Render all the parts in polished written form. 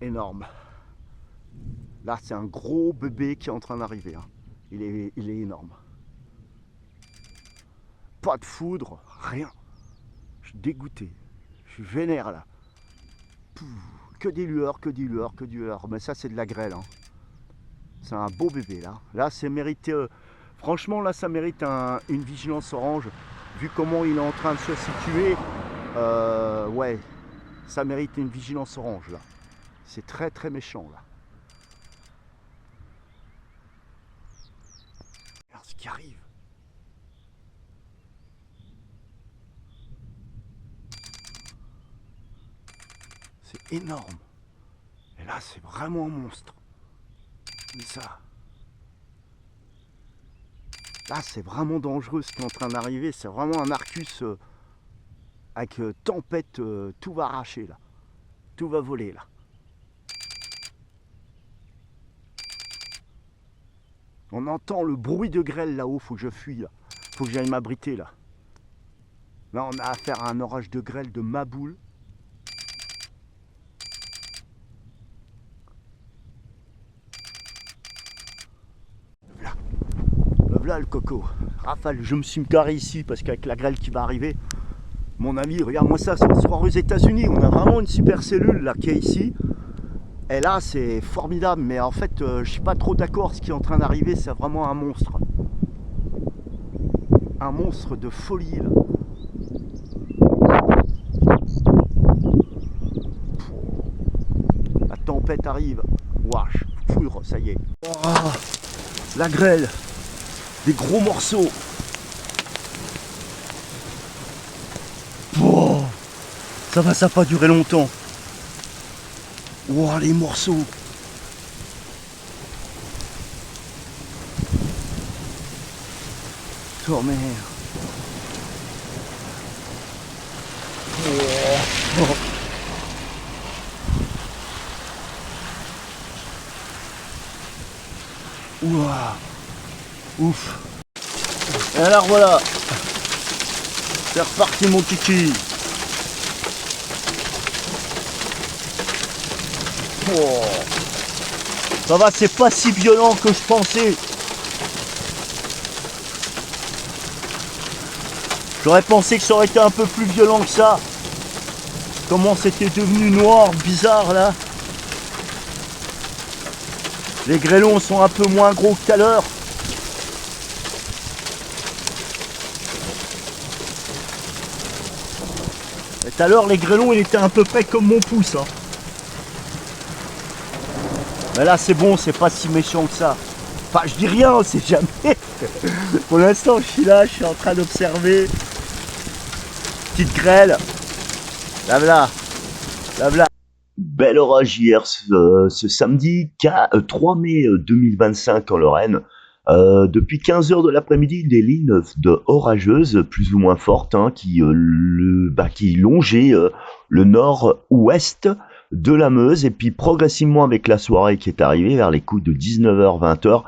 énorme. Là, c'est un gros bébé qui est en train d'arriver. Hein. Il est énorme. Pas de foudre, rien. Je suis dégoûté. Je suis vénère là. Pouh, que des lueurs, que des lueurs, que des lueurs. Mais ça, c'est de la grêle. Hein. C'est un beau bébé là. Là, c'est mérité. Franchement, là, ça mérite une vigilance orange. Vu comment il est en train de se situer, ouais, ça mérite une vigilance orange là. C'est très très méchant là. Regarde ce qui arrive. C'est énorme. Et là, c'est vraiment un monstre. Mais ça. Là, c'est vraiment dangereux ce qui est en train d'arriver. C'est vraiment un Arcus avec tempête. Tout va arracher là. Tout va voler là. On entend le bruit de grêle là-haut. Faut que je fuis là. Faut que j'aille m'abriter là. Là, on a affaire à un orage de grêle de ma boule. Là le coco. Rafale, je me suis garé ici parce qu'avec la grêle qui va arriver, mon ami, regarde-moi ça, on se croit aux États-Unis. On a vraiment une super cellule là qui est ici. Et là, c'est formidable, mais en fait, je suis pas trop d'accord. Ce qui est en train d'arriver, c'est vraiment un monstre. Un monstre de folie là. La tempête arrive. Wesh, foudre, ça y est. Oh, la grêle. Des gros morceaux. Oh, ça va pas durer longtemps. Oh, les morceaux. Oh merde. Oh. Oh. Ouah. Ouf. Et alors voilà. C'est reparti mon kiki. Oh. Ça va, c'est pas si violent que je pensais. J'aurais pensé que ça aurait été un peu plus violent que ça. Comment c'était devenu noir, bizarre là. Les grêlons sont un peu moins gros que tout à l'heure. Et tout à l'heure, les grêlons, il était à peu près comme mon pouce. Hein. Mais là, c'est bon, c'est pas si méchant que ça. Enfin, je dis rien, c'est jamais. Pour l'instant, je suis là, je suis en train d'observer. Petite grêle. Là, là. Là, là. Bel orage hier, ce samedi 3 mai 2025 en Lorraine. Depuis 15 heures de l'après-midi, des lignes de orageuses plus ou moins fortes hein, qui longeaient le nord-ouest de la Meuse. Et puis progressivement avec la soirée qui est arrivée vers les coups de 19h-20h,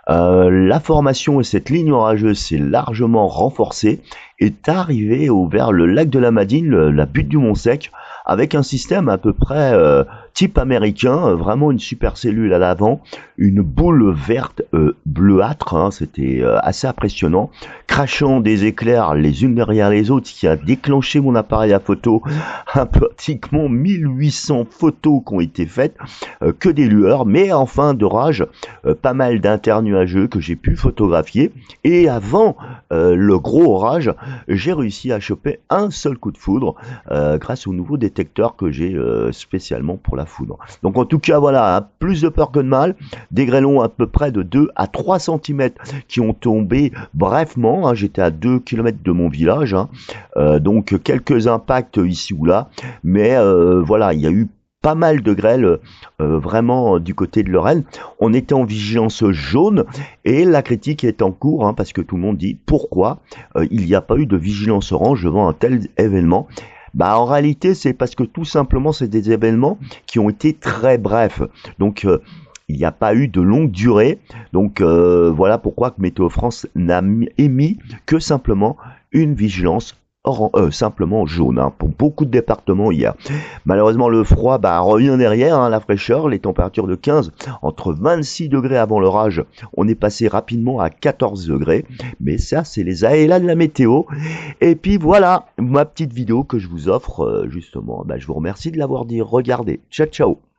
la formation et cette ligne orageuse s'est largement renforcée, est arrivée vers le lac de la Madine, la butte du Mont-Sec, avec un système à peu près type américain, vraiment une super cellule à l'avant, une boule verte bleuâtre, hein, c'était assez impressionnant, crachant des éclairs les unes derrière les autres, ce qui a déclenché mon appareil à photo, pratiquement 1800 photos qui ont été faites, que des lueurs, mais en fin d'orage, pas mal d'internuageux que j'ai pu photographier, et avant le gros orage, j'ai réussi à choper un seul coup de foudre grâce au nouveau détecteur que j'ai spécialement pour la foudre. Donc en tout cas voilà, hein, plus de peur que de mal, des grêlons à peu près de 2 à 3 cm qui ont tombé brièvement, hein, j'étais à 2 km de mon village, hein, donc quelques impacts ici ou là, mais voilà, il y a eu pas mal de grêle vraiment du côté de Lorraine. On était en vigilance jaune et la critique est en cours hein, parce que tout le monde dit pourquoi il n'y a pas eu de vigilance orange devant un tel événement. Bah en réalité c'est parce que tout simplement c'est des événements qui ont été très brefs. Donc il n'y a pas eu de longue durée. Donc voilà pourquoi que Météo France n'a émis que simplement une vigilance simplement jaune, hein, pour beaucoup de départements hier. Malheureusement, le froid revient derrière, hein, la fraîcheur, les températures de 15, entre 26 degrés avant l'orage, on est passé rapidement à 14 degrés, mais ça, c'est les aléas de la météo. Et puis voilà, ma petite vidéo que je vous offre, justement, je vous remercie de l'avoir dit, regardez, ciao ciao.